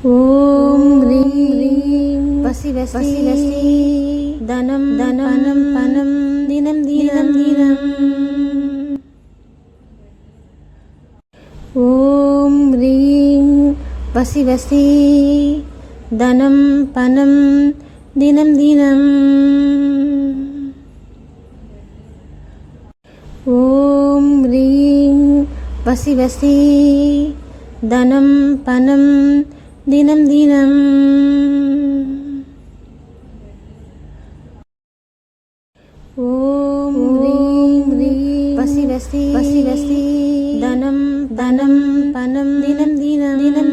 ఓం హ్రీం వసి వసి వసి ధనం ధనం పనం దినం దినం దినం. ఓం హ్రీం వసి వసి ధనం పనం దినం దినం. ఓం హ్రీం వసి వసి ధనం పనం దినం దినం. ఓం హ్రీం వసి వసి ధనం ధనం పనం దినం దినం దినం